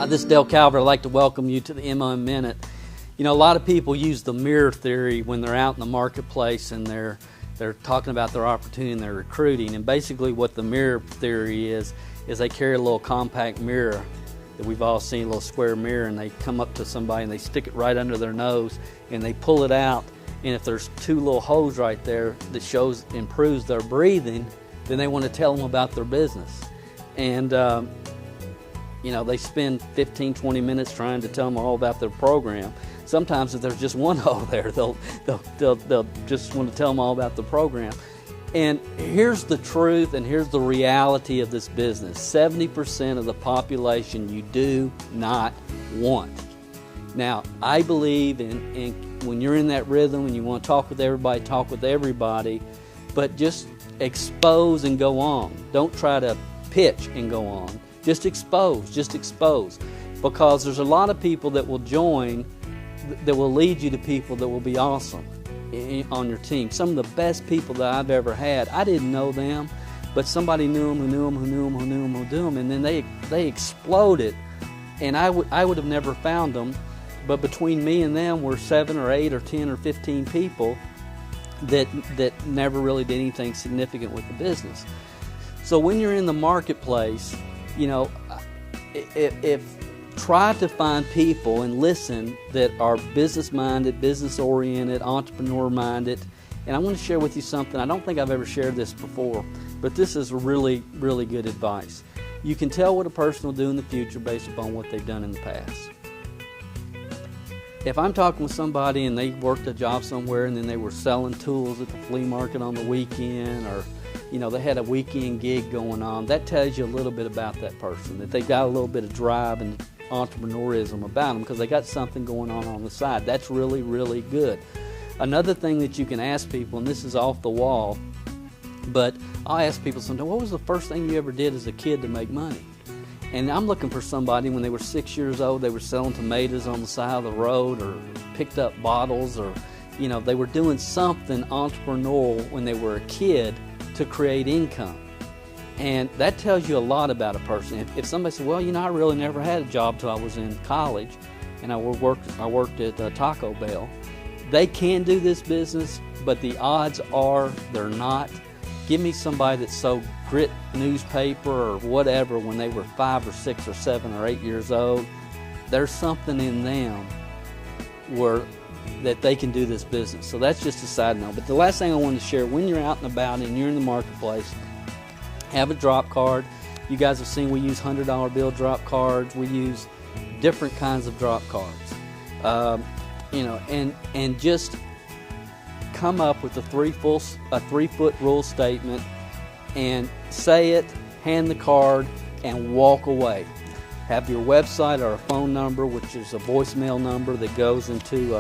This is Dale Calvert. I'd like to welcome you to the MOM Minute. You know, a lot of people use the mirror theory when they're out in the marketplace and they're talking about their opportunity and they're recruiting. And basically what the mirror theory is they carry a little compact mirror that we've all seen, a little square mirror, and they come up to somebody and they stick it right under their nose and they pull it out. And if there's two little holes right there that improves their breathing, then they want to tell them about their business. And you know, they spend 15, 20 minutes trying to tell them all about their program. Sometimes if there's just one hole there, they'll just want to tell them all about the program. And here's the truth and here's the reality of this business. 70% of the population you do not want. Now, I believe in when you're in that rhythm and you want to talk with everybody, but just expose and go on. Don't try to pitch and go on. Just expose. Because there's a lot of people that will join, that will lead you to people that will be awesome on your team. Some of the best people that I've ever had, I didn't know them, but somebody knew them, who knew them, and then they exploded. And I would have never found them, but between me and them were 7 or 8 or 10 or 15 people that never really did anything significant with the business. So when you're in the marketplace, you know, if try to find people and listen that are business-minded, business-oriented, entrepreneur-minded. And I want to share with you something. I don't think I've ever shared this before, but this is really, really good advice. You can tell what a person will do in the future based upon what they've done in the past. If I'm talking with somebody and they worked a job somewhere and then they were selling tools at the flea market on the weekend, or you know, they had a weekend gig going on, that tells you a little bit about that person, that they've got a little bit of drive and entrepreneurism about them because they got something going on the side. That's really, really good. Another thing that you can ask people, and this is off the wall, but I'll ask people sometimes, what was the first thing you ever did as a kid to make money? And I'm looking for somebody when they were 6 years old, they were selling tomatoes on the side of the road or picked up bottles, or you know, they were doing something entrepreneurial when they were a kid to create income. And that tells you a lot about a person. If somebody said, well, you know, I really never had a job till I was in college and I worked at Taco Bell, they can do this business, but the odds are they're not. Give me somebody that sold grit newspaper or whatever when they were 5 or 6 or 7 or 8 years old. There's something in them that they can do this business. So that's just a side note. But the last thing I wanted to share, when you're out and about and you're in the marketplace, have a drop card. You guys have seen we use $100 bill drop cards. We use different kinds of drop cards. You know, and just come up with a 3-foot rule statement and say it, hand the card, and walk away. Have your website or a phone number, which is a voicemail number that goes into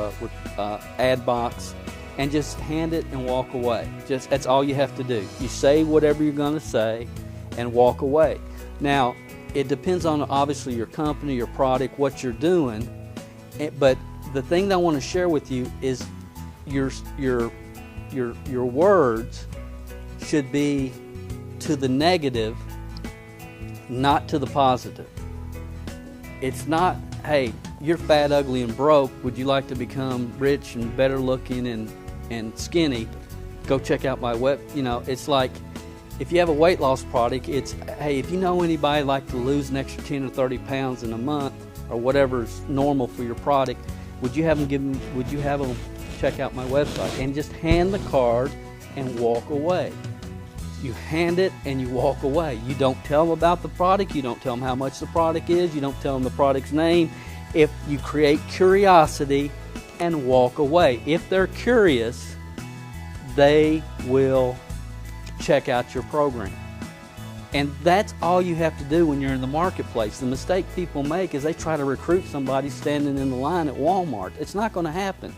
ad box, and just hand it and walk away. That's all you have to do. You say whatever you're going to say and walk away. Now, it depends on obviously your company, your product, what you're doing, but the thing that I want to share with you is your words should be to the negative, not to the positive. It's not, hey, you're fat, ugly, and broke. Would you like to become rich and better looking and skinny? Go check out my web. You know, it's like if you have a weight loss product, it's, hey, if you know anybody like to lose an extra 10 or 30 pounds in a month or whatever's normal for your product, would you have them check out my website? And just hand the card and walk away. You hand it and you walk away. You don't tell them about the product. You don't tell them how much the product is. You don't tell them the product's name. If you create curiosity and walk away. If they're curious, they will check out your program. And that's all you have to do when you're in the marketplace. The mistake people make is they try to recruit somebody standing in the line at Walmart. It's not going to happen.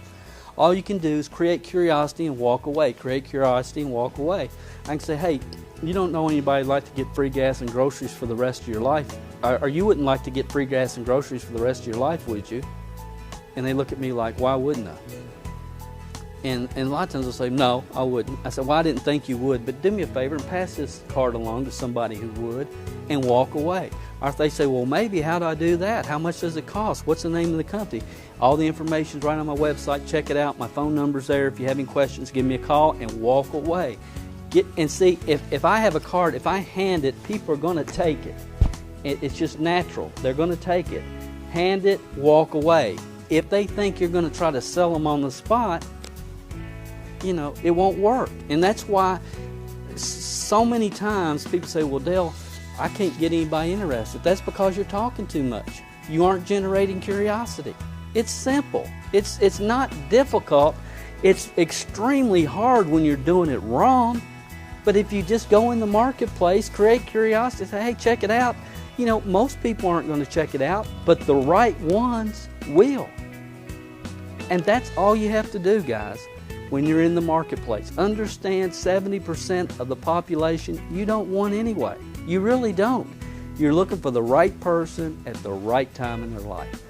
All you can do is create curiosity and walk away. Create curiosity and walk away. I can say, hey, you don't know anybody who'd like to get free gas and groceries for the rest of your life. Or you wouldn't like to get free gas and groceries for the rest of your life, would you? And they look at me like, why wouldn't I? And a lot of times they'll say, no, I wouldn't. I said, well, I didn't think you would, but do me a favor and pass this card along to somebody who would and walk away. Or if they say, well, maybe, how do I do that? How much does it cost? What's the name of the company? All the information's right on my website. Check it out. My phone number's there. If you have any questions, give me a call and walk away. And see, if I have a card, if I hand it, people are going to take it. It's just natural. They're going to take it. Hand it, walk away. If they think you're going to try to sell them on the spot, it won't work. And that's why so many times people say, well, Dale, I can't get anybody interested. That's because you're talking too much. You aren't generating curiosity. It's simple. It's not difficult. It's extremely hard when you're doing it wrong. But if you just go in the marketplace, create curiosity, say, hey, check it out. Most people aren't going to check it out, but the right ones will. And that's all you have to do, guys. When you're in the marketplace, understand 70% of the population you don't want anyway. You really don't. You're looking for the right person at the right time in their life.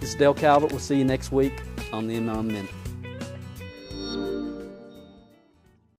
This is Dale Calvert. We'll see you next week on the MLM Minute.